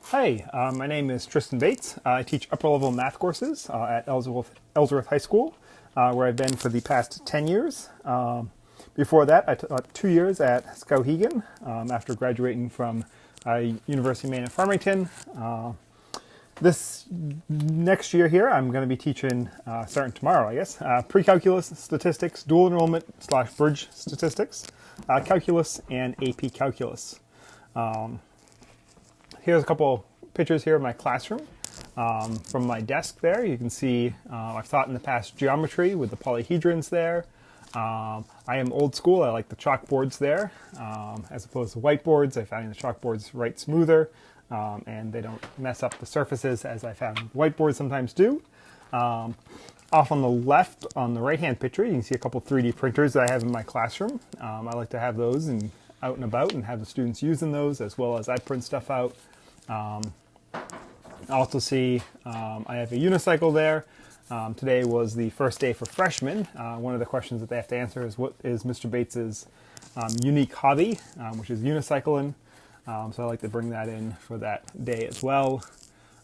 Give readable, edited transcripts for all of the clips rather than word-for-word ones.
Hi, my name is Tristan Bates. I teach upper level math courses at Ellsworth High School, where I've been for the past 10 years. Before that, I taught 2 years at Skowhegan after graduating from University of Maine at Farmington. This next year here, I'm going to be teaching, starting tomorrow, I guess, pre-calculus statistics, dual enrollment / bridge statistics, calculus, and AP calculus. Here's a couple pictures here of my classroom. From my desk there, you can see I've taught in the past geometry with the polyhedrons there. I am old school. I like the chalkboards there as opposed to whiteboards. I find the chalkboards write smoother and they don't mess up the surfaces as I found whiteboards sometimes do. Off on the left, on the right-hand picture, you can see a couple 3D printers that I have in my classroom. I like to have those out and about and have the students using those as well as I print stuff out. Also see I have a unicycle there. Today was the first day for freshmen. One of the questions that they have to answer is what is Mr. Bates's unique hobby, which is unicycling. So I like to bring that in for that day as well.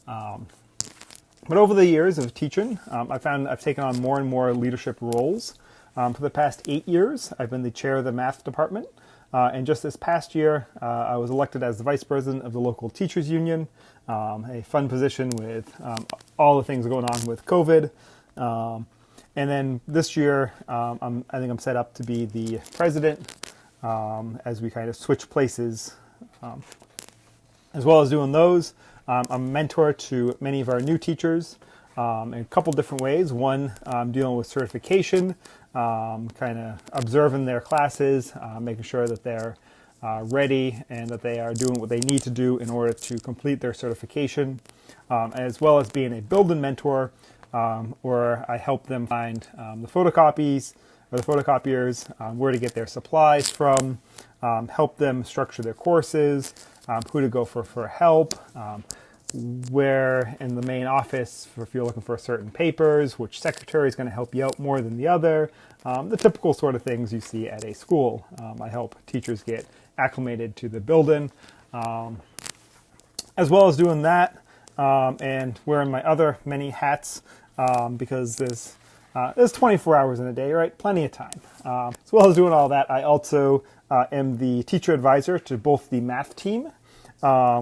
But over the years of teaching, I found I've taken on more and more leadership roles. For the past 8 years, I've been the chair of the math department. And just this past year, I was elected as the vice president of the local teachers union, a fun position with all the things going on with COVID. And then this year, I think I'm set up to be the president as we kind of switch places. As well as doing those, I'm a mentor to many of our new teachers in a couple different ways. One, dealing with certification, kind of observing their classes, making sure that they're ready and that they are doing what they need to do in order to complete their certification, as well as being a build-in mentor, where I help them find the photocopies or the photocopiers, where to get their supplies from, help them structure their courses, who to go for help, where in the main office, if you're looking for certain papers, which secretary is going to help you out more than the other, the typical sort of things you see at a school. I help teachers get acclimated to the building, as well as doing that and wearing my other many hats because there's 24 hours in a day, right? Plenty of time. As well as doing all that, I also am the teacher advisor to both the math team,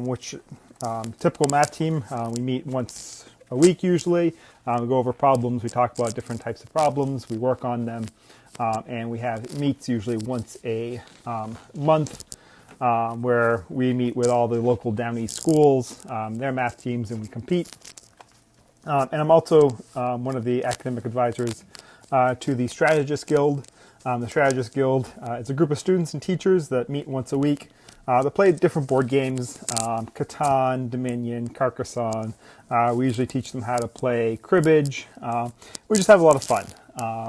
which typical math team, we meet once a week usually. We go over problems, we talk about different types of problems, we work on them, and we have meets usually once a month where we meet with all the local Down East schools, their math teams, and we compete. And I'm also one of the academic advisors to the Strategist Guild. The Strategist Guild is a group of students and teachers that meet once a week. They play different board games, Catan, Dominion, Carcassonne. We usually teach them how to play cribbage. We just have a lot of fun.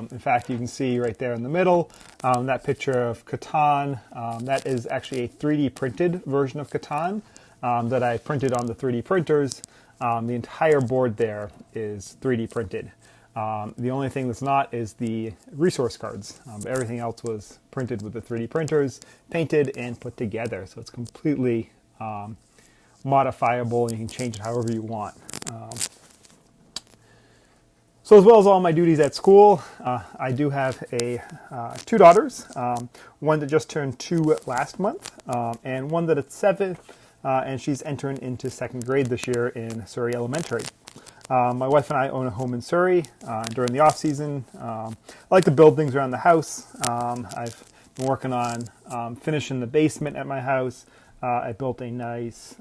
In fact, you can see right there in the middle, that picture of Catan. That is actually a 3D printed version of Catan that I printed on the 3D printers. The entire board there is 3D printed. The only thing that's not is the resource cards. Everything else was printed with the 3D printers, painted, and put together. So it's completely modifiable, and you can change it however you want. So as well as all my duties at school, I do have two daughters, one that just turned 2 last month, and one that is 7, and she's entering into 2nd grade this year in Surrey Elementary. My wife and I own a home in Surrey. During the off season, I like to build things around the house. I've been working on finishing the basement at my house. I built a nice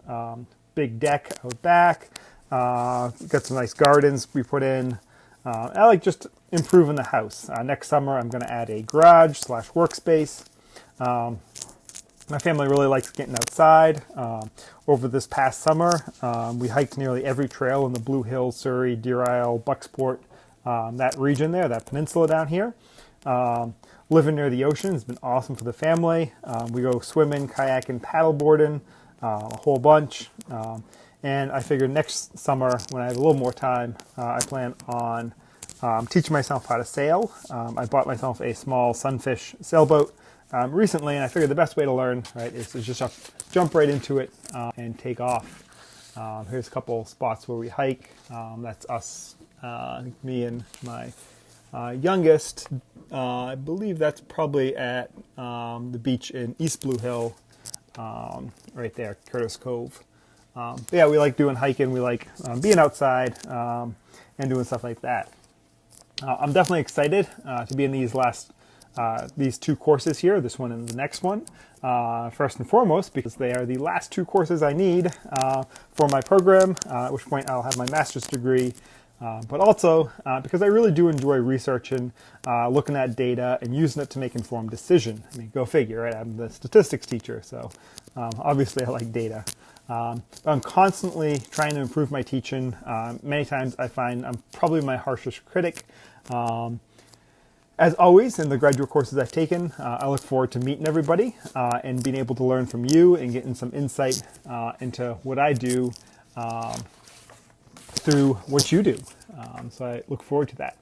big deck out back. Got some nice gardens we put in. I like just improving the house. Next summer, I'm going to add a garage / workspace. My family really likes getting outside. Over this past summer, we hiked nearly every trail in the Blue Hills, Surrey, Deer Isle, Bucksport, that region there, that peninsula down here. Living near the ocean has been awesome for the family. We go swimming, kayaking, paddleboarding, a whole bunch. And I figured next summer, when I have a little more time, I plan on teaching myself how to sail. I bought myself a small Sunfish sailboat recently, and I figured the best way to learn, right, is to just jump right into it and take off. Here's a couple spots where we hike. That's us, me and my youngest. I believe that's probably at the beach in East Blue Hill, right there, Curtis Cove. Yeah, we like doing hiking. We like being outside and doing stuff like that. I'm definitely excited to be in these two courses here, this one and the next one. First and foremost, because they are the last two courses I need for my program, at which point I'll have my master's degree. But also because I really do enjoy researching, looking at data, and using it to make informed decision. I mean, go figure, right? I'm the statistics teacher, so obviously I like data. I'm constantly trying to improve my teaching. Many times I find I'm probably my harshest critic. As always, in the graduate courses I've taken, I look forward to meeting everybody and being able to learn from you and getting some insight into what I do through what you do. So I look forward to that.